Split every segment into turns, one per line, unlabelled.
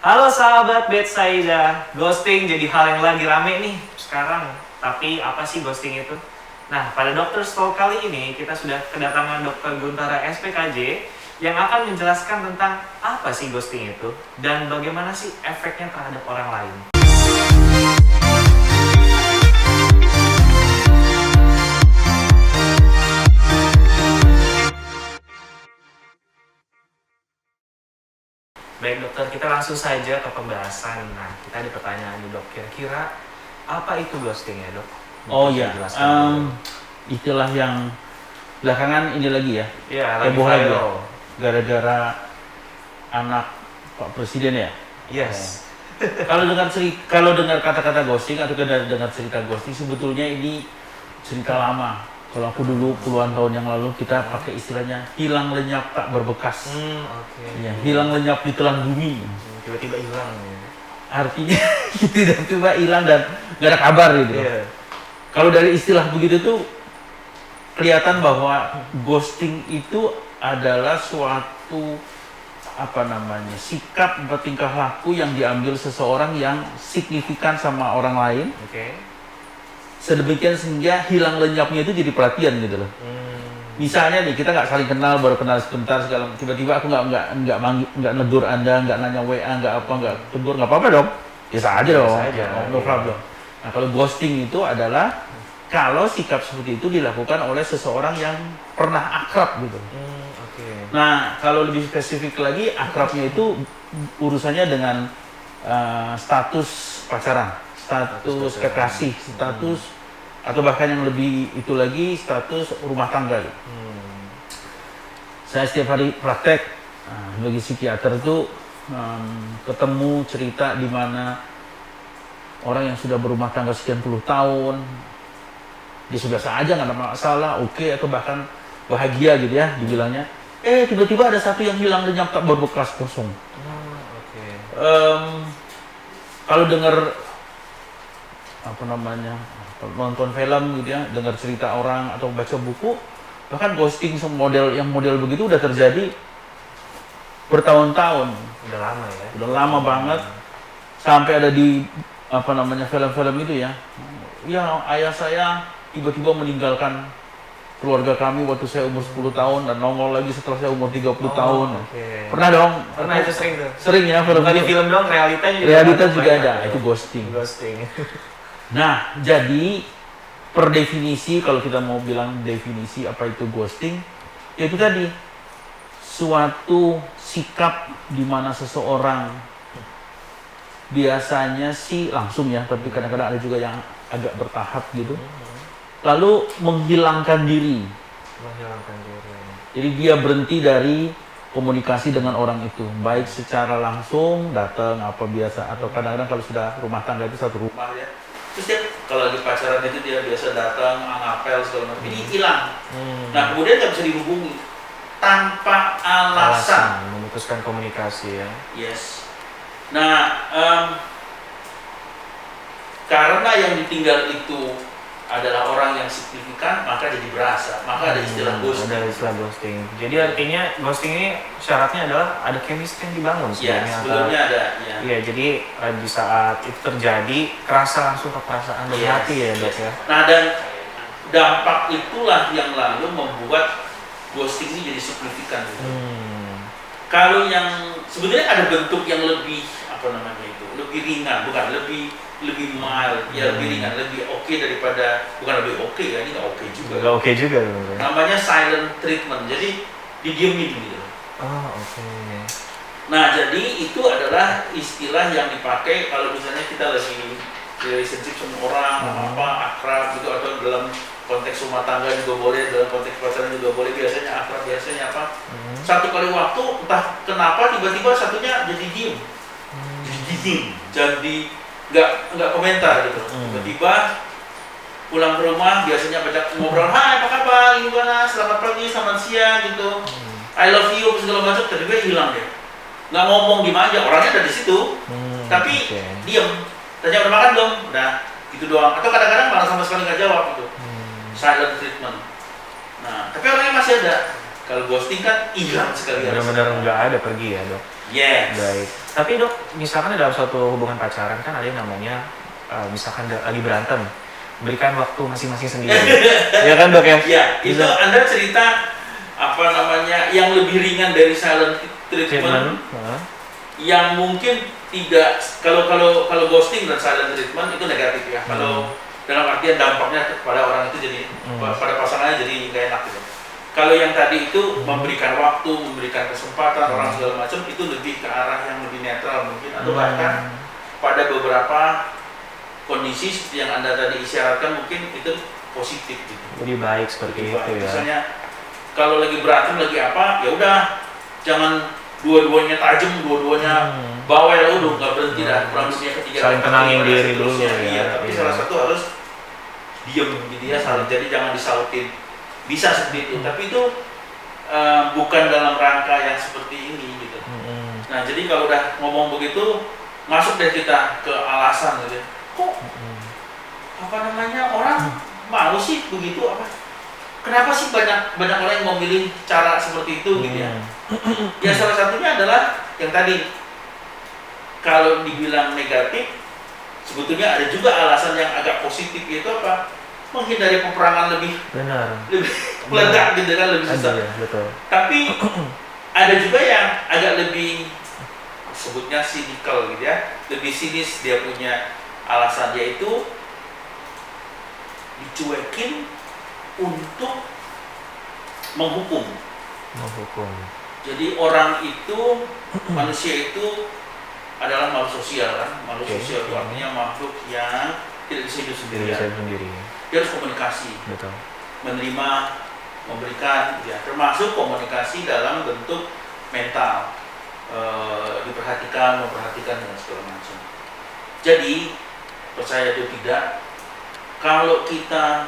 Halo sahabat Betsaida, ghosting jadi hal yang lagi rame nih sekarang. Tapi apa sih ghosting itu? Nah, pada Dokter Stol kali ini kita sudah kedatangan Dr. Guntara SPKJ yang akan menjelaskan tentang apa sih ghosting itu dan bagaimana sih efeknya terhadap orang lain. Baik dokter, kita langsung saja ke pembahasan. Nah, kita ada pertanyaan nih dok, kira-kira apa itu ghosting ya dok?
Oh iya, istilah yang belakangan ini lagi ya,
Iya, lagi
heboh lagi ya,
viral.
gara-gara anak Pak Presiden ya.
Yes.
Kalau dengar kata-kata ghosting atau dengar cerita ghosting, sebetulnya ini cerita lama. Kalau aku dulu puluhan tahun yang lalu kita pakai istilahnya hilang lenyap tak berbekas.
Oke.
Ya, hilang lenyap di telan bumi.
Tiba-tiba hilang ya.
Artinya tiba-tiba hilang dan nggak ada kabar gitu.
Iya.
Kalau dari istilah begitu tuh kelihatan bahwa ghosting itu adalah suatu sikap atau tingkah laku yang diambil seseorang yang signifikan sama orang lain.
Oke.
Sedemikian sehingga hilang lenyapnya itu jadi perhatian gitu loh. Misalnya nih kita nggak saling kenal, baru kenal sebentar segala, tiba-tiba aku nggak negur Anda, nggak nanya WA, nggak tegur, nggak apa-apa dong, biasa aja dong,
Biasa aja,
no
iya.
problem. Nah kalau ghosting itu adalah kalau sikap seperti itu dilakukan oleh seseorang yang pernah akrab gitu.
Oke.
Nah kalau lebih spesifik lagi akrabnya itu urusannya dengan status pacaran, status kekasih, status atau bahkan yang lebih itu lagi status rumah tangga. Saya setiap hari praktek bagi psikiater itu ketemu cerita di mana orang yang sudah berumah tangga sekian puluh tahun dia sudah saja nggak ada masalah, oke, atau bahkan bahagia gitu ya dibilangnya, tiba-tiba ada satu yang hilang lenyap tak berbekas, kosong.
Oke.
Kalau dengar nonton film gitu ya, dengar cerita orang atau baca buku, bahkan ghosting model begitu udah terjadi bertahun-tahun,
Udah lama ya.
udah lama banget, sampai ada di film-film itu ya, ayah saya tiba-tiba meninggalkan keluarga kami waktu saya umur 10 tahun dan nongol lagi setelah saya umur 30 tahun.
Oke.
Pernah dong?
Pernah itu sering tuh.
Sering ya film
Bukan di
itu.
film dong, realitanya
Realita juga
banyak.
ada, itu ghosting.
Ghosting.
Nah, jadi per definisi, kalau kita mau bilang definisi apa itu ghosting, yaitu tadi suatu sikap di mana seseorang biasanya sih langsung ya, tapi kadang-kadang ada juga yang agak bertahap gitu, lalu menghilangkan diri.
Menghilangkan diri.
Jadi dia berhenti dari komunikasi dengan orang itu, baik secara langsung datang apa biasa, atau kadang-kadang kalau sudah rumah tangga itu satu rumah ya. Terus dia kalau lagi pacaran itu dia biasa datang, ngapel segala macam. Ini hilang. Nah kemudian nggak bisa dihubungi tanpa alasan.
Memutuskan komunikasi ya.
Yes. Nah karena yang ditinggal itu adalah orang yang signifikan, maka jadi berasa, maka ada istilah ghosting.
Ada istilah ghosting. Jadi artinya ghosting ini syaratnya adalah ada chemistry yang dibangun
Ya, sebelumnya ada. Ya.
Iya, jadi di saat itu terjadi kerasa langsung ke perasaan dari
Yes,
hati ya dok
yes.
ya.
Nah dan dampak itulah yang lalu membuat ghosting ini jadi signifikan. Kalau yang sebenarnya ada bentuk yang lebih lebih ringan, bukan lebih mild, ya lebih ringan, lebih oke daripada, bukan lebih oke ya, ini nggak oke juga.
Nggak oke juga dong.
Namanya silent treatment, jadi didiemin gitu.
Oke.
Nah jadi itu adalah istilah yang dipakai kalau misalnya kita lagi relationship sama orang, akrab gitu, atau dalam konteks rumah tangga juga boleh, dalam konteks pacaran juga boleh, biasanya akrab, biasanya satu kali waktu entah kenapa tiba-tiba satunya jadi diem. Jadi nggak komentar gitu. Tiba-tiba pulang ke rumah biasanya baca ngobrol, hai apa kabar, gimana, selamat pagi, selamat siang gitu, I love you segala macam, tiba-tiba hilang deh, nggak ngomong, diem aja, orangnya ada di situ, tapi diem, tanya udah makan belum, udah gitu doang, atau kadang-kadang malah sama sekali nggak jawab gitu, silent treatment. Nah tapi orangnya masih ada. Kalau ghosting kan hilang sekali.
Benar-benar nggak ada, pergi ya dok.
Yes.
Baik. Tapi dok, misalkan dalam suatu hubungan pacaran kan ada yang namanya, misalkan lagi berantem, berikan waktu masing-masing sendiri. Ya kan dok ya?
Ya, itu
Bisa.
Anda cerita apa namanya yang lebih ringan dari silent treatment, yang mungkin tidak, kalau ghosting dan silent treatment itu negatif ya. Kalau dalam artian dampaknya kepada orang itu jadi pada pasangannya jadi nggak enak gitu. Kalau yang tadi itu memberikan waktu, memberikan kesempatan orang segala macam, itu lebih ke arah yang lebih netral mungkin, atau bahkan pada beberapa kondisi seperti yang Anda tadi isyaratkan mungkin itu positif gitu.
Lebih baik seperti
Lebih
itu
baik.
ya.
Misalnya kalau lagi berantem lagi apa, ya udah jangan dua-duanya tajam, dua-duanya bawel, udah nggak berhenti dah, kurang lebihnya ketiga.
Saling tenangin diri dulu ya.
Iya, tapi salah satu harus diem gitu ya, saling, jadi jangan disautin. Bisa seperti itu, tapi itu bukan dalam rangka yang seperti ini gitu. Nah, jadi kalau udah ngomong begitu, masuk deh kita ke alasan gitu. Kok apa namanya orang mau sih begitu apa? Kenapa sih banyak orang yang memilih cara seperti itu gitu ya? Ya salah satunya adalah yang tadi, kalau dibilang negatif, sebetulnya ada juga alasan yang agak positif, yaitu apa? Menghindari peperangan lebih meledak gitu kan, lebih susah.
Ya, betul.
Tapi ada juga yang agak lebih, sebutnya cynical gitu ya, lebih sinis, dia punya alasan, yaitu dicuekin untuk menghukum. Jadi orang itu, manusia itu adalah makhluk sosial kan, makhluk sosial itu artinya makhluk yang tidak bisa hidup sendirian. Dia harus komunikasi,
betul.
Menerima, memberikan, ya, termasuk komunikasi dalam bentuk mental, diperhatikan, memperhatikan dan segala macam. Jadi percaya atau tidak, kalau kita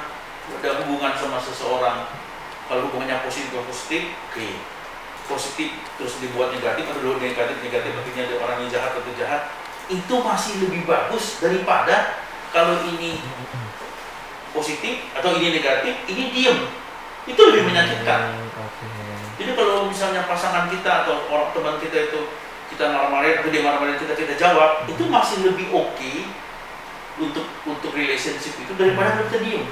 ada hubungan sama seseorang, kalau hubungannya positif, oke. Positif terus dibuat negatif, atau negatif artinya ada orang yang jahat atau jahat, itu masih lebih bagus daripada kalau ini positif atau ini negatif, ini diem, itu lebih menyakitkan. Jadi kalau misalnya pasangan kita atau orang teman kita itu kita marah-marahin atau dia marah-marahin kita jawab, itu masih lebih oke untuk relationship itu daripada kita diem.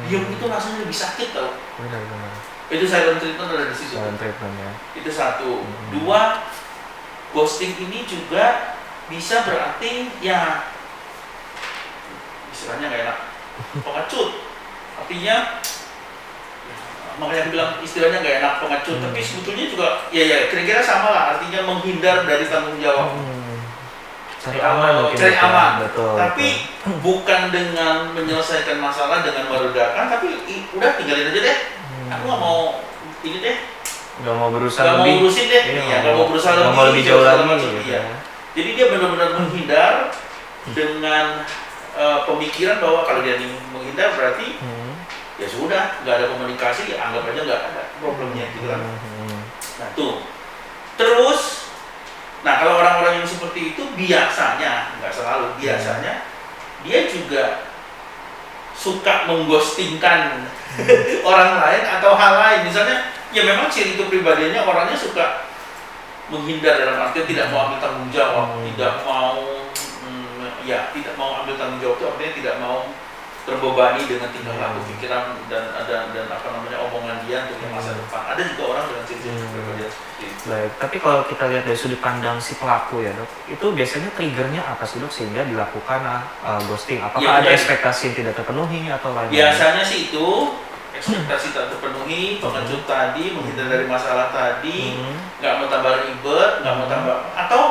Diem itu rasanya lebih sakit tau.
Benar.
Itu silent treatment ada di situ.
Silent treatment ya.
Itu satu. Dua, ghosting ini juga bisa berarti ya istilahnya nggak enak, pengecut. Artinya makanya bilang istilahnya nggak enak, pengecut, tapi sebetulnya juga ya kira-kira sama lah, artinya menghindar dari tanggung jawab.
Cari aman mungkin.
Cari aman.
Betul.
Tapi bukan dengan menyelesaikan masalah dengan meredakan, tapi udah tinggalin aja deh. Aku nggak mau ini deh.
Nggak mau berusaha
nggak
lebih.
mau urusin deh. Iya, nggak mau berusaha lebih.
Nggak mau lebih jauh lagi.
Iya. Jadi dia benar-benar menghindar dengan pemikiran bahwa kalau dia menghindar berarti ya sudah, nggak ada komunikasi, ya anggap aja nggak ada problemnya gitu kan. Nah tuh. Terus, nah kalau orang-orang yang seperti itu biasanya, nggak selalu, biasanya dia juga suka mengghostingkan orang lain atau hal lain. Misalnya, ya memang ciri kepribadiannya orangnya suka menghindar dalam artian tidak mau ambil tanggung jawab, tidak mau ambil tanggung jawab itu artinya tidak mau terbebani dengan tingkah laku, pikiran dan apa namanya omongan dia untuk yang masa depan. Ada juga orang dengan ciri-ciri kepribadian seperti itu.
Baik, tapi kalau kita lihat dari sudut pandang si pelaku ya dok, itu biasanya triggernya apa sih dok sehingga dilakukan ghosting? Apakah ada ekspektasi yang tidak terpenuhi atau lain-lain?
Biasanya sih itu ekspektasi tak terpenuhi, pengecut tadi, menghindar dari masalah tadi, nggak mau tambah ribet, nggak mau tambah, atau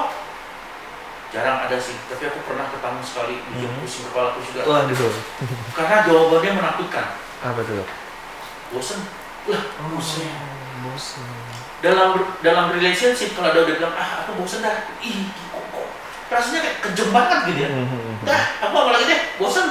jarang ada sih, tapi aku pernah ketemu sekali, bikin pusing kepala aku juga.
Waduh.
Karena jawabannya menakutkan.
Apa tuh dok?
Bosen. Lah, bosen.
Bosen.
Dalam relationship kalau ada udah bilang, aku bosen dah. Kok rasanya kayak kejem banget gitu ya. Dah, aku apa lagi deh, bosen.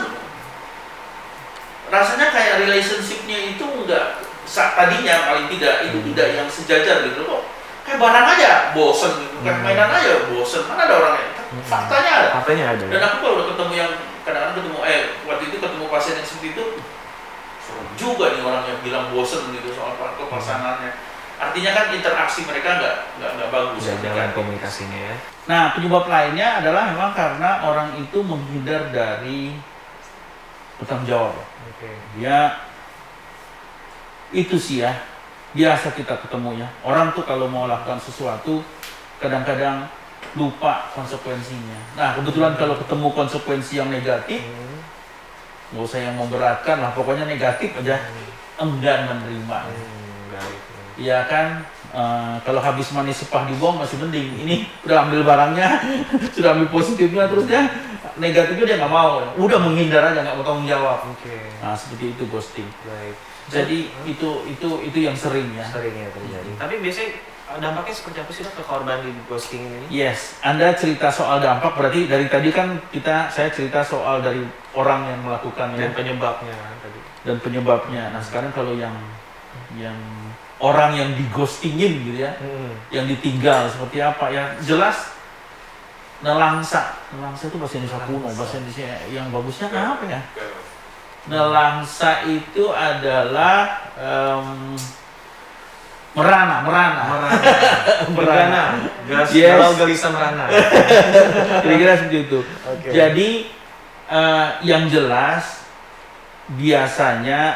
Rasanya kayak relationship-nya itu enggak tadinya paling tidak itu tidak yang sejajar gitu kok. Kayak barang aja bosen gitu, kayak mainan aja bosen. Mana ada orangnya? Faktanya ada.
Faktanya ada.
Dan aku kalau udah ketemu yang kadang-kadang ketemu waktu itu ketemu pasien yang seperti itu, serem juga nih orang yang bilang bosen gitu soal pasangannya. artinya kan interaksi mereka nggak bagus.
Udah jalan komunikasinya ya.
Nah, penyebab lainnya adalah memang karena orang itu menghindar dari bertanggung jawab.
Oke.
Dia itu sih ya, biasa kita ketemu ya. Orang tuh kalau mau lakukan sesuatu kadang-kadang lupa konsekuensinya. Nah, kebetulan kalau ketemu konsekuensi yang negatif, nggak usah yang memberatkan lah, pokoknya negatif aja, enggan menerima. Iya kan, kalau habis manis sepah dibuang masih mending. Ini udah ambil barangnya, sudah ambil positifnya, terus dia negatifnya dia nggak mau, udah menghindar aja, nggak mau tanggung jawab. Nah, seperti itu ghosting.
Baik.
Jadi itu yang sering ya.
Sering ya terjadi. Tapi biasanya dampaknya seperti apa sih Dok, ke korban di ghosting ini?
Yes, Anda cerita soal dampak, berarti dari tadi kan saya cerita soal dari orang yang melakukannya
Dan penyebabnya kan tadi.
dan penyebabnya. Nah, sekarang kalau yang orang yang dighostingin gitu ya, yang ditinggal seperti apa ya, jelas nelangsa itu bahasa Indonesia kuno, bahasa Indonesia yang bagusnya apa ya? Nelangsa itu adalah merana.
Galau gelisah merana.
Kira-kira seperti itu.
Oke.
Jadi yang jelas biasanya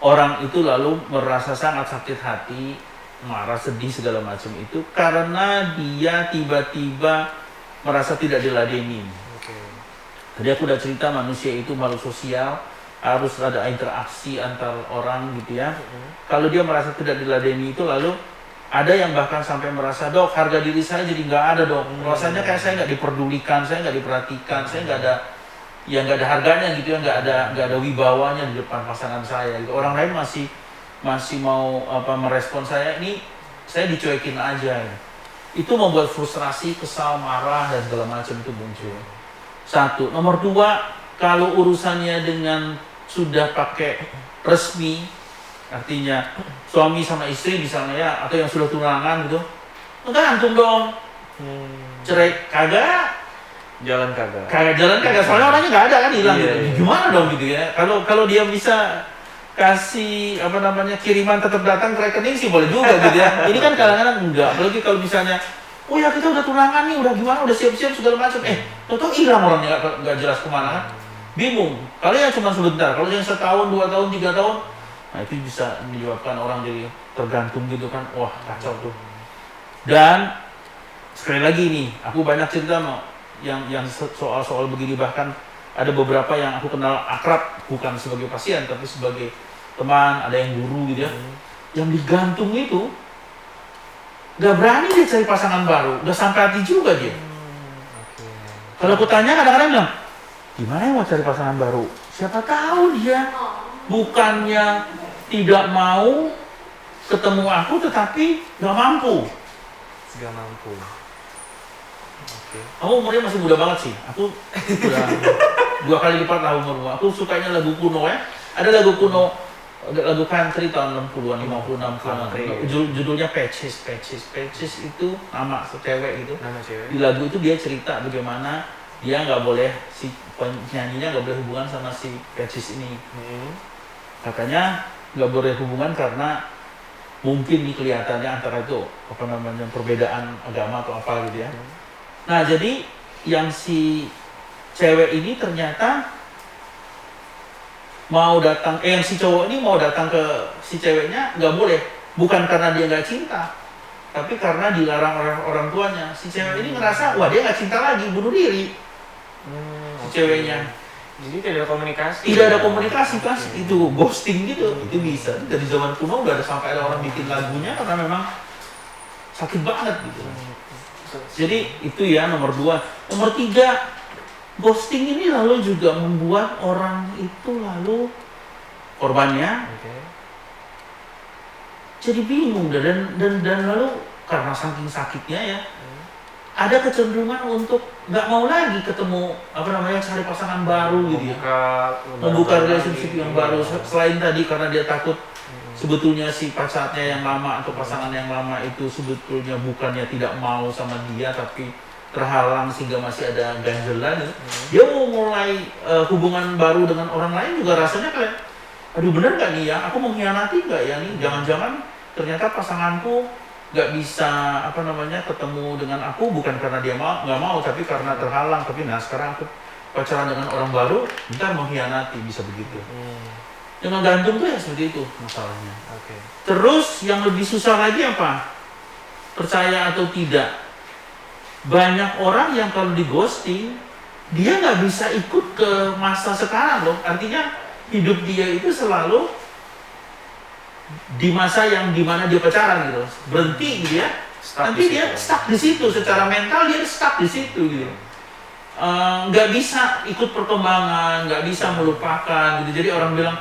orang itu lalu merasa sangat sakit hati, marah, sedih segala macam itu karena dia tiba-tiba merasa tidak diladenin. Tadi aku udah cerita manusia itu makhluk sosial, harus ada interaksi antar orang gitu ya. Kalau dia merasa tidak diladeni itu lalu ada yang bahkan sampai merasa, Dok, harga diri saya jadi nggak ada, Dok. Rasanya kayak saya nggak diperdulikan, saya nggak diperhatikan, saya nggak ada harganya gitu ya, nggak ada wibawanya di depan pasangan saya. Gitu. Orang lain masih mau merespon saya, ini saya dicuekin aja. Ya. Itu membuat frustrasi, kesal, marah dan segala macam itu muncul. Satu, nomor dua, kalau urusannya dengan sudah pakai resmi, artinya suami sama istri misalnya ya, atau yang sudah tunangan gitu, gantung dong. Cerai kagak,
Jalan kagak.
soalnya orangnya nggak ada kan, hilang.
Iya,
Gitu.
iya.
Gimana dong gitu ya? Kalau dia bisa kasih kiriman tetap datang ke rekening sih boleh juga gitu ya. Ini kan kadang-kadang enggak, apalagi kalau misalnya oh ya kita udah tunangan nih, udah gimana, udah siap-siap segala macam. Tau-tau hilang orangnya, nggak jelas kemana kan? Bingung. Kalau yang cuma sebentar, kalau yang setahun, 2 tahun, 3 tahun, nah itu bisa menyebabkan orang jadi tergantung gitu kan. Wah kacau tuh. Dan sekali lagi nih, aku banyak cerita yang soal begini, bahkan ada beberapa yang aku kenal akrab, bukan sebagai pasien tapi sebagai teman, ada yang guru gitu ya, yang digantung itu gak berani dia cari pasangan baru, udah sampai hati juga dia. Kalau aku tanya kadang-kadang bilang, gimana ya mau cari pasangan baru? Siapa tahu dia bukannya tidak mau ketemu aku, tetapi gak mampu.
Gak mampu.
Aku umurnya masih muda banget sih. Aku udah 2 kali lipat lah umurku. Aku sukanya lagu kuno ya. Ada lagu kuno, lagu country tahun 60-an, 50-an, 60-an. Judulnya Patches. Patches itu nama cewek gitu.
Nama cewek.
Di lagu itu dia cerita bagaimana dia nggak boleh, si penyanyinya nggak boleh hubungan sama si Patches ini. Katanya nggak boleh hubungan karena mungkin nih kelihatannya antara itu perbedaan agama atau apa gitu ya. Nah jadi yang si cewek ini ternyata mau datang, yang si cowok ini mau datang ke si ceweknya nggak boleh, bukan karena dia nggak cinta, tapi karena dilarang oleh orang tuanya. Si cewek ini ngerasa wah dia nggak cinta lagi, bunuh diri. Si ceweknya.
Jadi tidak ada komunikasi.
Tidak ada komunikasi pas itu ghosting gitu. Itu bisa dari zaman kuno udah ada, sampai ada orang bikin lagunya karena memang sakit banget gitu. Jadi itu ya nomor 2. Nomor 3, ghosting ini lalu juga membuat orang itu lalu korbannya jadi bingung dan lalu karena saking sakitnya ya ada kecenderungan untuk nggak mau lagi ketemu cari pasangan baru gitu ya, membuka relationship yang baru. Selain tadi karena dia takut sebetulnya si pacarnya yang lama atau pasangan yang lama itu sebetulnya bukannya tidak mau sama dia tapi terhalang sehingga masih ada ganjelan gitu. Dia mau mulai hubungan baru dengan orang lain juga rasanya kayak aduh bener nggak nih ya, aku mengkhianati nggak ya nih, jangan-jangan ternyata pasanganku nggak bisa ketemu dengan aku bukan karena dia nggak mau tapi karena terhalang. Tapi nah sekarang aku pacaran dengan orang baru, ntar mengkhianati, bisa begitu. Dengan gantung tuh ya seperti itu masalahnya.
Oke.
Terus yang lebih susah lagi apa? Percaya atau tidak, banyak orang yang kalau di ghosting dia nggak bisa ikut ke masa sekarang loh. Artinya hidup dia itu selalu di masa yang dimana dia pacaran gitu, berhenti gitu ya. Nanti dia stuck di situ, secara mental dia stuck di situ gitu. Nggak bisa ikut perkembangan, nggak bisa melupakan gitu. Jadi orang bilang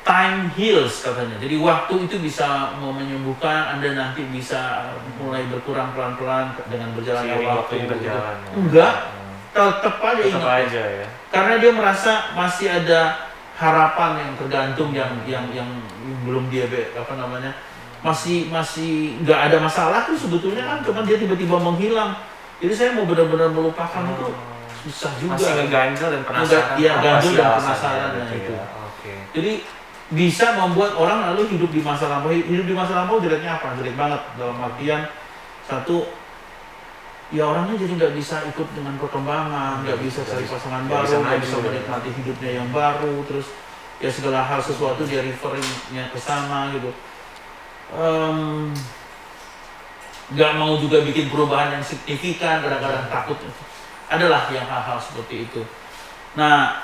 time heals katanya. Jadi waktu itu bisa menyembuhkan, Anda nanti bisa mulai berkurang pelan-pelan dengan berjalannya waktu
berjalan.
Gitu. Enggak, tetap aja
tetap
ingat.
aja ya.
Karena dia merasa masih ada harapan yang tergantung yang belum dia masih nggak ada masalah tuh sebetulnya kan, cuman dia tiba-tiba menghilang. Jadi saya mau benar-benar melupakan itu susah juga.
Masih ngeganjel dan penasaran.
Iya, ganjel dan penasaran itu.
Oke.
Jadi bisa membuat orang lalu hidup di masa lampau. Hidup di masa lampau jeleknya apa? Jelek banget dalam artian satu, ya orangnya jadi nggak bisa ikut dengan perkembangan, nggak bisa cari pasangan baru, nggak bisa menikmati hidupnya yang baru, terus ya segala hal sesuatu dia referringnya ke sana gitu. Nggak mau juga bikin perubahan yang signifikan, kadang-kadang takut. Adalah yang hal-hal seperti itu. Nah,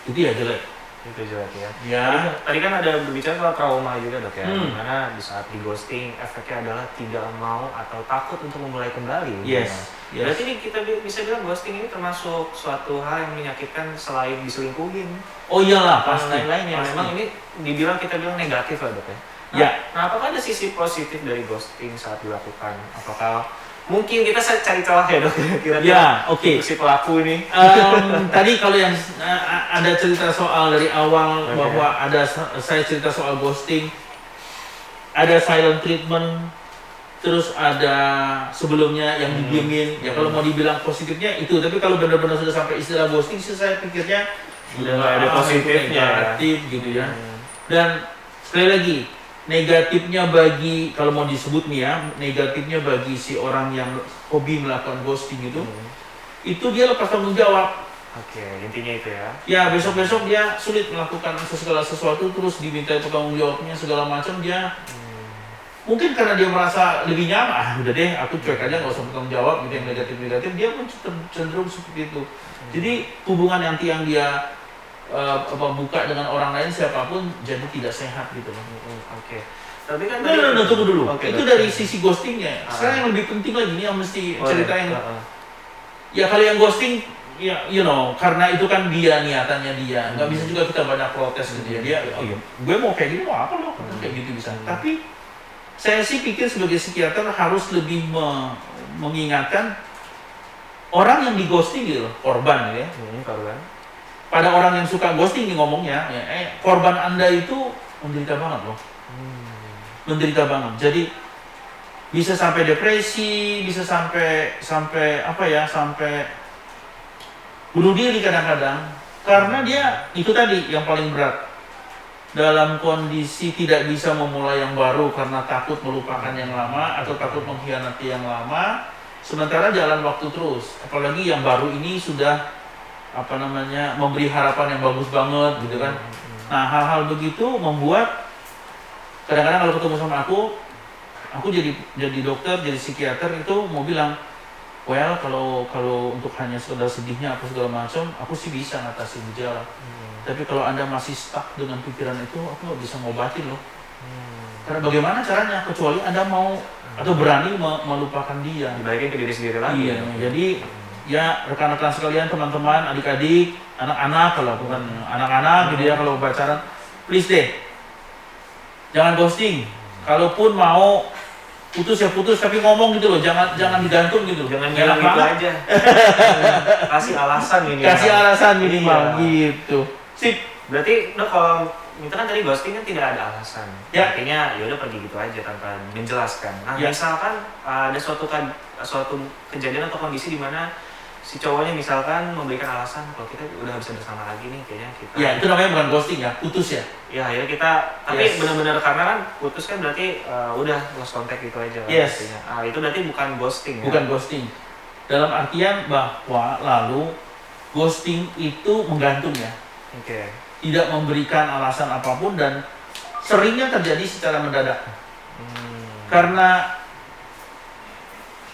itu ya jelek.
Itu jelek ya.
Ya.
Tadi kan ada berbicara soal trauma juga dok ya, dimana di saat di ghosting efeknya adalah tidak mau atau takut untuk memulai kembali.
Yes.
Berarti ini kita bisa bilang ghosting ini termasuk suatu hal yang menyakitkan selain diselingkuhin.
Oh iyalah, pasti.
Lain-lainnya. Memang ini kita bilang negatif lah dok ya.
Ya.
Nah, apakah ada sisi positif dari ghosting saat dilakukan? Apakah mungkin kita cari celah ya dok?
Ya, oke.
Si pelaku ini.
Tadi kalau yang ada cerita soal dari awal bahwa saya cerita soal ghosting, ada silent treatment, terus ada sebelumnya yang didiemin. Ya kalau mau dibilang positifnya itu, tapi kalau benar-benar sudah sampai istilah ghosting, saya pikirnya
udah nggak ada positifnya,
negatif gitu ya. Dan sekali lagi, negatifnya bagi, kalau mau disebut nih ya, negatifnya bagi si orang yang hobi melakukan ghosting itu dia lepas tanggung jawab.
Oke, intinya itu ya.
Ya, besok-besok dia sulit melakukan segala sesuatu, terus diminta pertanggung jawabnya segala macam, dia mungkin karena dia merasa lebih nyaman, udah deh aku cuek aja nggak usah bertanggung jawab gitu, yang negatif-negatif dia cenderung seperti itu. Jadi hubungan yang dia buka dengan orang lain siapapun jadi tidak sehat gitu loh.
Oke. Tapi kan
tunggu dulu.
Okay,
itu dari sisi ghostingnya. Sekarang yang lebih penting lagi nih yang mesti ceritain. Ya kalau yang ghosting, ya karena itu kan dia niatannya dia. Nggak bisa juga kita banyak protes ke dia. Gue mau kayak gini mau apa loh? Kayak gitu bisa. Tapi saya sih pikir sebagai psikiater harus lebih mengingatkan orang yang di ghosting gitu loh, korban ya.
Korban.
Pada orang yang suka ghosting ngomongnya, korban Anda itu menderita banget loh. Menderita banget. Jadi bisa sampai depresi, bisa sampai sampai bunuh diri kadang-kadang karena dia itu tadi yang paling berat. Dalam kondisi tidak bisa memulai yang baru karena takut melupakan yang lama atau takut mengkhianati yang lama, sementara jalan waktu terus. Apalagi yang baru ini sudah memberi harapan yang bagus banget gitu kan. Nah, hal-hal begitu membuat kadang-kadang kalau ketemu sama aku jadi dokter, jadi psikiater itu mau bilang, well kalau untuk hanya sekedar sedihnya apa segala macam, aku sih bisa ngatasin gejala. Tapi kalau Anda masih stuck dengan pikiran itu, aku nggak bisa ngobatin loh. Karena bagaimana caranya? Kecuali Anda mau atau berani melupakan dia.
Dibalikin ke diri sendiri lagi.
Iya, jadi ya rekan-rekan sekalian, teman-teman, adik-adik, anak-anak, kalau bukan anak-anak gitu ya, kalau pacaran, please deh, jangan ghosting. Kalaupun mau putus ya putus, tapi ngomong gitu loh, jangan digantung gitu.
Jangan bilang gitu aja. Kasih alasan minimal.
Kasih alasan minimal gitu. Sip.
Berarti kalau itu kan tadi ghosting kan tidak ada alasan.
Ya.
Artinya ya udah pergi gitu aja tanpa menjelaskan. Nah,
ya.
misalkan ada suatu kejadian atau kondisi di mana si cowoknya misalkan memberikan alasan kalau kita udah bisa bersama lagi nih, kayaknya kita.
Ya, itu namanya bukan ghosting ya, putus ya.
Ya akhirnya kita, tapi
Yes.
benar-benar karena kan putus kan berarti udah lost contact gitu aja kan.
Yes.
Artinya. Itu berarti bukan ghosting ya.
Bukan ghosting. Dalam artian bahwa lalu ghosting itu menggantung ya.
Oke.
Tidak memberikan alasan apapun dan seringnya terjadi secara mendadak. Karena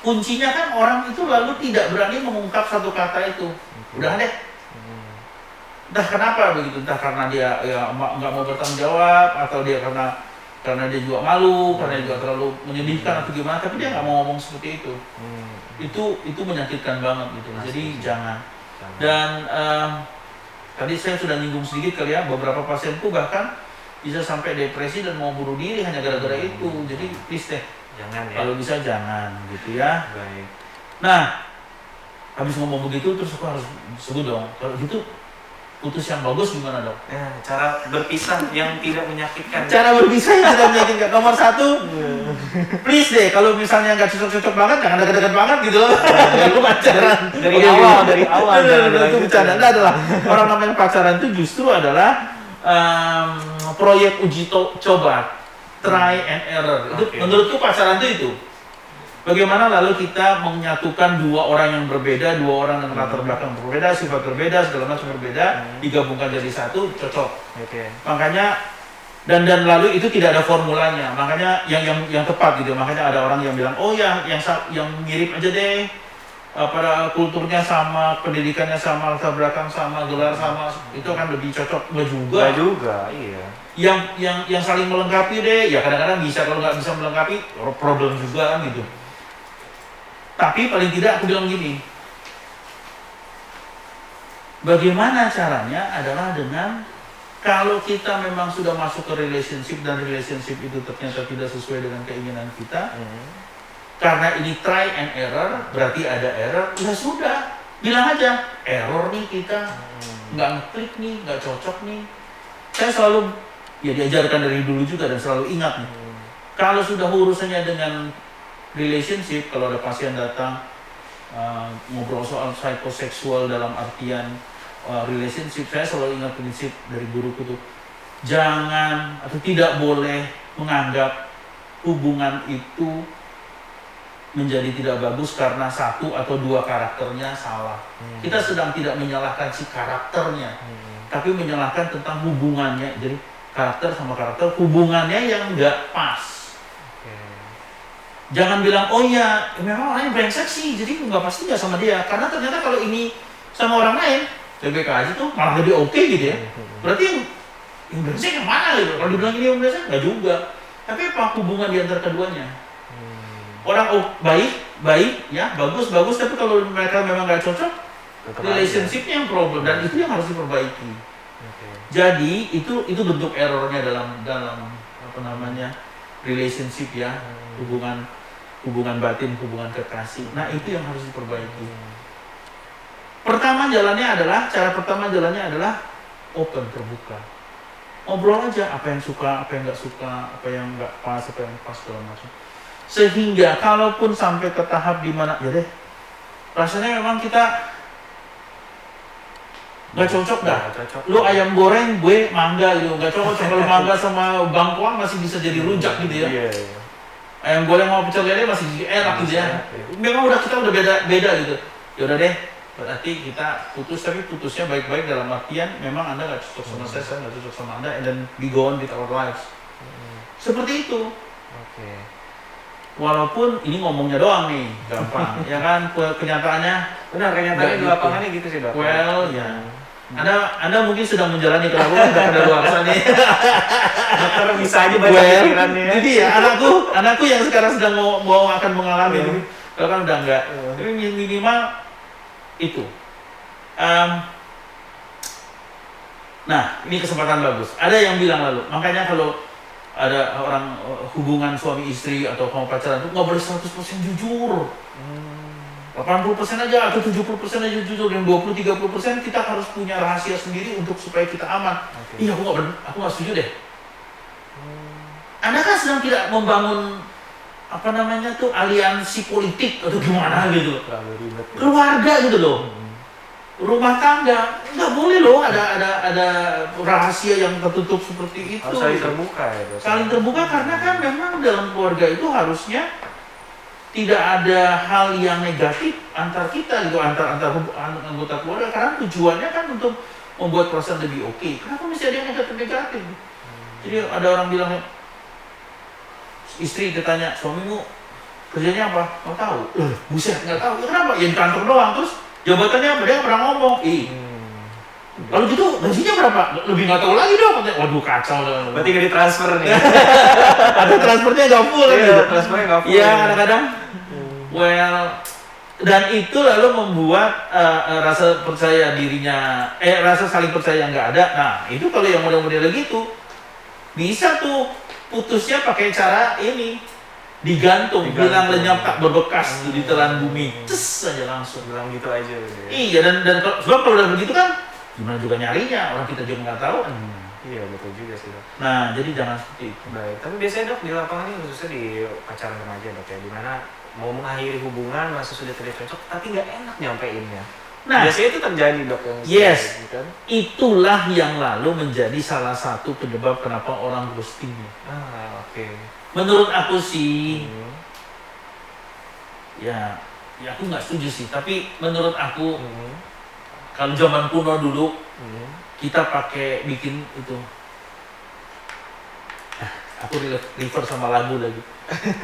kuncinya kan orang itu lalu tidak berani mengungkap satu kata itu. Udah deh. Entah kenapa begitu, entah karena dia ya nggak mau bertanggung jawab atau dia karena dia juga malu, karena dia juga terlalu menyedihkan atau gimana, tapi dia nggak mau ngomong seperti itu. Itu menyakitkan banget gitu. Jadi jangan. Dan tadi saya sudah nyinggung sedikit kali ya, beberapa pasienku bahkan bisa sampai depresi dan mau bunuh diri hanya gara-gara itu. Jadi please deh,
Jangan ya.
kalau bisa jangan gitu ya.
Baik.
Nah, habis ngomong begitu terus aku harus sebut dong, kalau gitu putus yang bagus gimana dok?
Ya, cara berpisah yang tidak menyakitkan.
Cara berpisah yang tidak menyakitkan. Nomor satu, please deh, kalau misalnya nggak cocok-cocok banget, jangan dekat-dekat banget gitu loh. Lu pacaran
Dari
Oke,
awal,
gitu.
dari awal.
Itu
jangan dilanjutkan.
bercanda. Itu adalah orang namanya pacaran itu justru adalah proyek uji coba, try and error. Itu
Oke.
menurutku pacaran itu. Bagaimana lalu kita menyatukan dua orang yang berbeda, dua orang dengan latar belakang berbeda, sifat berbeda, segala macam berbeda, digabungkan jadi satu, cocok.
Oke.
Makanya dan lalu itu tidak ada formulanya. Makanya yang tepat gitu. Makanya ada orang yang bilang, "Oh ya, yang mirip aja deh. Pada kulturnya sama, pendidikannya sama, latar belakang sama, gelar sama, itu akan lebih cocok." Enggak juga.
Enggak juga, iya.
Yang saling melengkapi deh. Ya kadang-kadang bisa, kalau nggak bisa melengkapi, problem juga kan gitu. Tapi paling tidak aku bilang gini, bagaimana caranya adalah dengan kalau kita memang sudah masuk ke relationship dan relationship itu ternyata tidak sesuai dengan keinginan kita, karena ini try and error, berarti ada error, ya sudah, bilang aja, error nih kita, nggak ngeklik nih, nggak cocok nih. Saya selalu, ya diajarkan dari dulu juga dan selalu ingat nih, kalau sudah urusannya dengan relationship, kalau ada pasien datang ngobrol soal psikoseksual dalam artian relationship, saya selalu ingat prinsip dari guruku tuh, jangan atau tidak boleh menganggap hubungan itu menjadi tidak bagus karena satu atau dua karakternya salah. Kita sedang tidak menyalahkan si karakternya, tapi menyalahkan tentang hubungannya. Jadi karakter sama karakter, hubungannya yang nggak pas. Jangan bilang, oh iya, memang orangnya brengsek sih, jadi nggak pasti nggak sama dia. Karena ternyata kalau ini sama orang lain, TBK aja tuh malah lebih oke gitu ya. Berarti yang brengsek yang mana gitu? Kalau dibilang ini yang brengsek, nggak juga. Tapi apa hubungan di antara keduanya? Orang baik, ya bagus, tapi kalau mereka memang nggak cocok, relationship-nya yang problem dan itu yang harus diperbaiki. Jadi itu bentuk errornya dalam apa namanya relationship ya, hubungan batin, hubungan kekasih. Nah itu yang harus diperbaiki. Cara pertama jalannya adalah open, terbuka. Ngobrol aja apa yang suka, apa yang nggak suka, apa yang nggak pas, apa yang pas, segala macam. Sehingga kalaupun sampai ke tahap dimana, ya deh, rasanya memang kita nggak cocok dah. Lu ayam goreng, gue mangga gitu, nggak cocok. Kalau mangga sama bangkuang masih bisa jadi rujak gitu ya. Ayam goreng sama pecel lele masih enak gitu ya. Memang kita udah beda gitu. Ya udah deh, berarti kita putus, tapi putusnya baik-baik dalam artian memang Anda nggak cocok sama saya nggak cocok sama Anda, and then we go on with our lives. Seperti itu. Walaupun ini ngomongnya doang nih, gampang, ya kan, kenyataannya.
Benar, kenyataannya di lapangannya gitu sih dok.
Well, ya. Anda mungkin sedang menjalani kalau udah ada luar nih.
Dokter bisa aja baca pikirannya.
Jadi ya anakku yang sekarang sedang mau akan mengalami ini, kalau kan udah enggak. Tapi minimal itu. Nah, ini kesempatan bagus. Ada yang bilang lalu, makanya kalau ada orang hubungan suami istri atau kamu pacaran itu nggak boleh 100% jujur. 80% aja atau 70% aja jujur, yang 20-30% kita harus punya rahasia sendiri untuk supaya kita aman. Iya, aku nggak setuju deh. Anda kan sedang tidak membangun apa namanya tuh aliansi politik atau gimana gitu loh.
Terlalu ribet.
Keluarga gitu loh. Rumah tangga nggak boleh loh ada rahasia yang tertutup seperti itu.
Harus saling terbuka ya.
Saling terbuka karena kan memang dalam keluarga itu harusnya tidak ada hal yang negatif antar kita gitu, antar anggota keluarga, karena tujuannya kan untuk membuat perasaan lebih oke. Kenapa mesti ada yang negatif? Jadi ada orang bilang, istri ditanya, suamimu kerjanya apa? Nggak tahu. Buset, nggak tahu. Ya, kenapa? Ya di kantor doang. Terus jabatannya apa? Dia pernah ngomong. Kalau gitu gajinya berapa? Lebih nggak tahu lagi dong. Waduh, kacau.
Berarti nggak ditransfer nih.
Ada transfernya nggak full kan?
Iya, transfernya nggak full.
Iya, kadang-kadang. Well, dan itu lalu membuat rasa percaya dirinya, rasa saling percaya nggak ada. Nah, itu kalau yang model-model gitu, bisa tuh putusnya pakai cara ini, digantung. Bilang lenyap tak berbekas di telan bumi, ces aja langsung.
Bilang gitu aja. Gitu ya.
Iya, dan kalau udah begitu kan, gimana juga nyarinya, orang kita juga nggak tahu.
Iya, betul juga sih dok.
Nah, jadi jangan seperti itu.
Baik, tapi biasanya dok di lapangan ini khususnya di pacaran remaja dok ya, dimana mau mengakhiri hubungan masa sudah tidak cocok, tapi nggak enak nyampeinnya.
Nah,
biasanya itu terjadi dok yang
yes,
gitu kan?
Itulah yang lalu menjadi salah satu penyebab kenapa orang ghosting.
Oke.
Menurut aku sih, ya aku nggak setuju sih. Tapi menurut aku, kalau zaman kuno dulu, kita pakai bikin itu. Aku refer sama lagu lagi.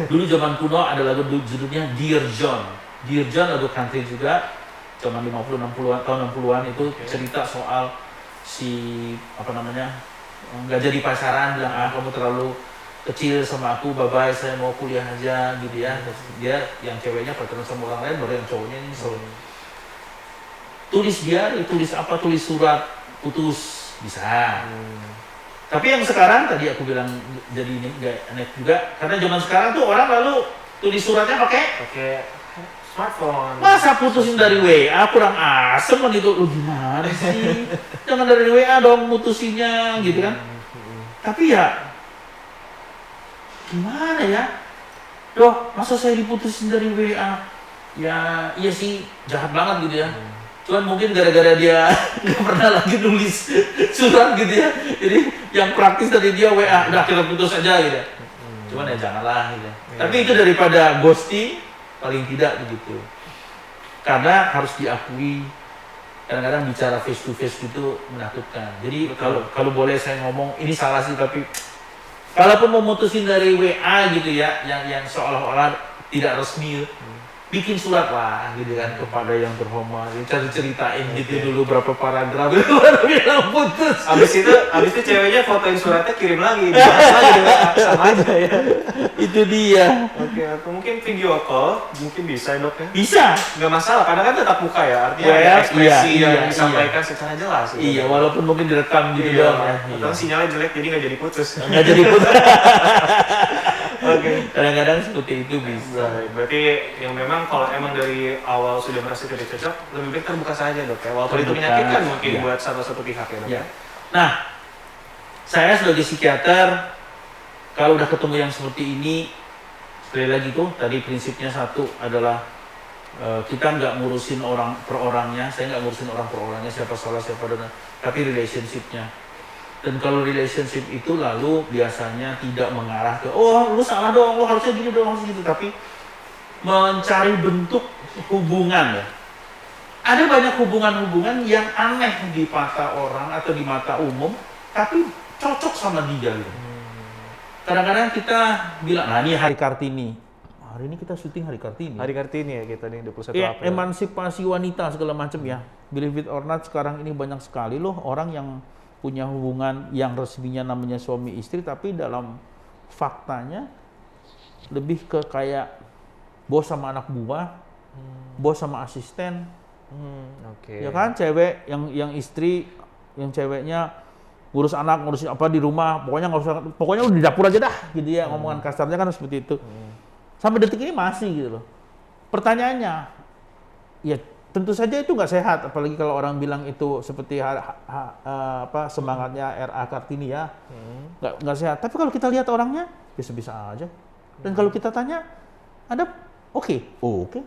Dulu zaman kuno ada lagu judulnya Dear John. Dear John lagu country juga. Zaman 50-60-an, tahun 60-an itu cerita soal si apa namanya, nggak jadi pacaran, bilang kamu terlalu kecil sama aku, bye bye, saya mau kuliah aja gitu ya. Terus dia yang ceweknya pacaran sama orang lain, baru yang cowoknya ini tulis diary, tulis apa, tulis surat putus bisa. Tapi yang sekarang tadi aku bilang jadi ini nggak aneh juga, karena zaman sekarang tuh orang lalu tulis suratnya pakai
smartphone.
Masa putusin dari WA, kurang asem kan itu. Lu gimana sih? Jangan dari WA dong mutusinnya gitu kan. Tapi ya gimana ya? Loh, masa saya diputusin dari WA? Ya iya sih, jahat banget gitu ya. Cuman mungkin gara-gara dia nggak pernah lagi nulis surat gitu ya. Jadi yang praktis dari dia WA, udah kita putus aja gitu. Cuman ya janganlah gitu. Tapi itu daripada ghosting, paling tidak begitu. Karena harus diakui, kadang-kadang bicara face to face gitu menakutkan. Jadi kalau boleh saya ngomong, ini salah sih, tapi kalaupun mau mutusin dari WA gitu ya, yang seolah-olah tidak resmi, bikin surat lah gitu kan kepada yang terhormat, ceritain gitu dulu berapa paragraf baru bilang putus.
Abis itu ceweknya fotoin suratnya, kirim lagi, dibahas lagi di WA, sama aja ya.
Itu dia.
Oke, atau mungkin video call, mungkin bisa dok ya?
Bisa.
Nggak masalah, kadang kan tetap muka ya, artinya
Ya,
ada ekspresi
iya,
yang disampaikan secara jelas. Gitu.
Iya, walaupun mungkin direkam gitu doang ya.
Atau sinyalnya jelek jadi nggak jadi putus.
Nggak jadi putus.
Oke.
Kadang-kadang seperti itu bisa.
Baik, berarti yang memang kalau emang dari awal sudah merasa tidak cocok, lebih baik terbuka saja dok ya, walaupun itu menyakitkan mungkin buat satu pihak ya dok.
Ya. Nah, saya sebagai psikiater, kalau udah ketemu yang seperti ini, sekali lagi tuh tadi prinsipnya satu adalah kita nggak ngurusin orang per orangnya, saya nggak ngurusin orang per orangnya, siapa salah siapa benar, tapi relationshipnya. Dan kalau relationship itu lalu biasanya tidak mengarah ke lu salah dong, lu harusnya gini dong, harusnya gitu, tapi mencari bentuk hubungan ya. Ada banyak hubungan-hubungan yang aneh di mata orang atau di mata umum, tapi cocok sama dia gitu. Kadang-kadang kita bilang, nah ini Hari Kartini. Hari ini kita syuting Hari Kartini.
Hari Kartini ya kita nih 21
Ya,
April.
emansipasi wanita segala macam ya. Believe it or not, sekarang ini banyak sekali loh orang yang punya hubungan yang resminya namanya suami istri, tapi dalam faktanya lebih ke kayak bos sama anak buah, bos sama asisten.
Oke.
Ya kan, cewek yang istri, yang ceweknya ngurus anak, ngurus apa di rumah, pokoknya udah di dapur aja dah gitu ya, ngomongan kasarnya kan seperti itu. Sampai detik ini masih gitu loh. Pertanyaannya, ya tentu saja itu nggak sehat, apalagi kalau orang bilang itu seperti semangatnya R.A. Kartini ya, nggak sehat. Tapi kalau kita lihat orangnya, bisa-bisa aja.
Dan kalau kita tanya, Anda oke? Oh, oke.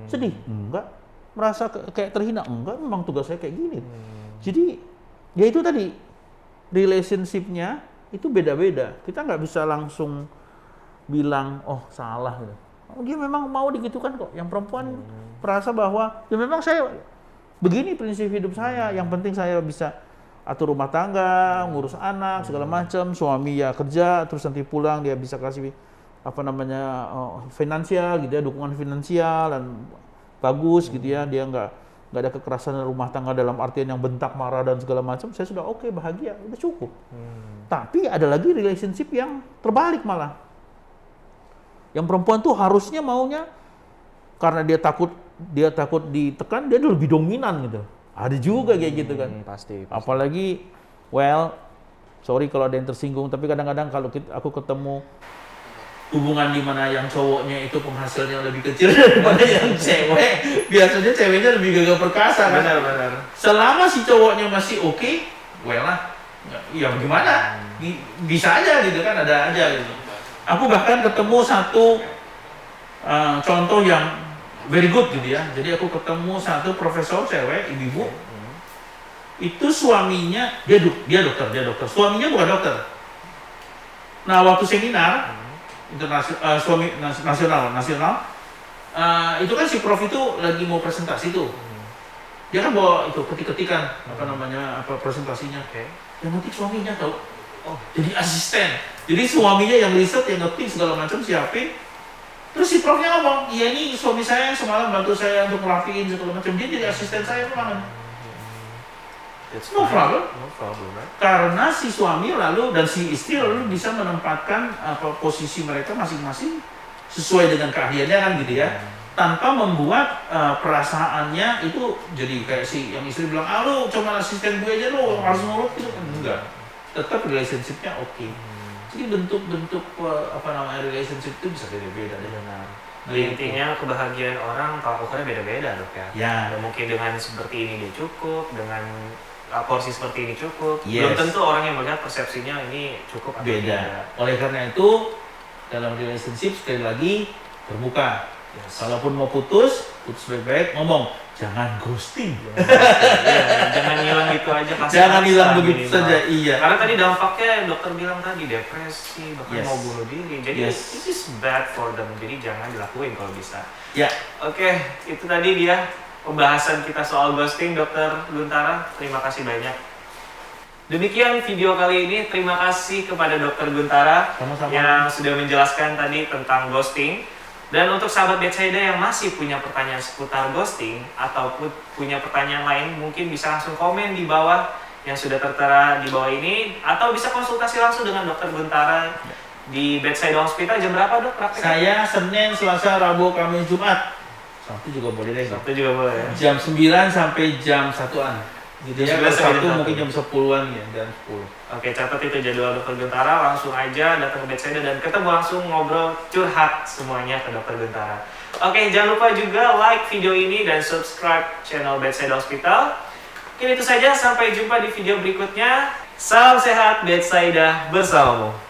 Sedih? Enggak. Merasa kayak terhina? Enggak, memang tugas saya kayak gini. Jadi, ya itu tadi, relationship-nya itu beda-beda. Kita nggak bisa langsung bilang, oh salah gitu. Oh, dia memang mau digitukan kok. Yang perempuan merasa bahwa, ya memang saya begini prinsip hidup saya. Yang penting saya bisa atur rumah tangga, ngurus anak, segala macam. Suami ya kerja, terus nanti pulang dia bisa kasih finansial gitu ya, dukungan finansial dan bagus gitu ya. Dia nggak ada kekerasan dalam rumah tangga dalam artian yang bentak, marah dan segala macam. Saya sudah oke, bahagia, udah cukup. Tapi ada lagi relationship yang terbalik malah. Yang perempuan tuh harusnya maunya karena dia takut ditekan, dia lebih dominan gitu. Ada juga kayak gitu kan.
Pasti.
Apalagi, sorry kalau ada yang tersinggung, tapi kadang-kadang kalau aku ketemu hubungan di mana yang cowoknya itu penghasilnya lebih kecil daripada yang cewek, biasanya ceweknya lebih gagah perkasa kan.
Benar.
Selama si cowoknya masih oke, ya gimana? Bisa aja gitu kan, ada aja gitu. Aku bahkan ketemu satu contoh yang very good gitu ya. Jadi aku ketemu satu profesor cewek, ibu-ibu. Itu suaminya, dia dokter. Suaminya bukan dokter. Nah, waktu seminar nasional, itu kan si prof itu lagi mau presentasi tuh. Dia kan bawa itu ketik-ketikan presentasinya. Yang ngetik suaminya tahu. Jadi asisten. Jadi suaminya yang riset, yang ngetik segala macam, siapin. Terus si profnya ngomong, iya ini suami saya semalam bantu saya untuk ngerapiin segala macam. Dia jadi asisten saya kemarin. No problem, right? Karena si suami dan si istri lalu bisa menempatkan posisi mereka masing-masing sesuai dengan keahliannya kan gitu ya, tanpa membuat perasaannya itu jadi kayak si yang istri bilang, lu cuma asisten gue aja, lu harus nurut gitu kan. Enggak, tetap relationship-nya oke. Jadi bentuk-bentuk relationship itu bisa beda-beda deh.
Intinya kebahagiaan orang kalau ukurnya beda-beda dok ya.
Ya.
Mungkin dengan seperti ini dia cukup, dengan porsi seperti ini cukup.
Yes.
Belum tentu orang yang melihat persepsinya ini cukup atau
beda.
tidak.
Oleh karena itu dalam relationship sekali lagi terbuka.
Yes.
Kalaupun mau putus baik-baik, ngomong jangan ghosting.
Jangan hilang gitu aja.
Jangan hilang begitu
minimal.
saja. Iya.
Karena tadi dampaknya dokter bilang tadi depresi, bahkan
Yes.
mau bunuh diri. Jadi this is bad for them. Jadi jangan dilakuin kalau bisa.
Ya.
Oke, itu tadi dia pembahasan kita soal ghosting, Dokter Guntara. Terima kasih banyak. Demikian video kali ini. Terima kasih kepada Dokter Guntara
Sama-sama.
yang sudah menjelaskan tadi tentang ghosting. Dan untuk sahabat Betsaida yang masih punya pertanyaan seputar ghosting ataupun punya pertanyaan lain, mungkin bisa langsung komen di bawah yang sudah tertera di bawah ini, atau bisa konsultasi langsung dengan Dokter Guntara di Betsaida Hospital. Jam berapa dok praktek?
Saya Senin, Selasa, Rabu, Kamis, Jumat. Sabtu juga boleh deh.
Sabtu juga boleh ya.
Jam 9 sampai jam 1-an. Gitu ya. Kalau Sabtu mungkin jam 10-an ya, jam 10.
Oke, catat itu jadwal Dokter Guntara. Langsung aja datang ke Betsaida dan ketemu langsung ngobrol curhat semuanya ke Dokter Guntara. Oke, jangan lupa juga like video ini dan subscribe channel Betsaida Hospital. Mungkin itu saja, sampai jumpa di video berikutnya. Salam sehat Betsaida bersamamu.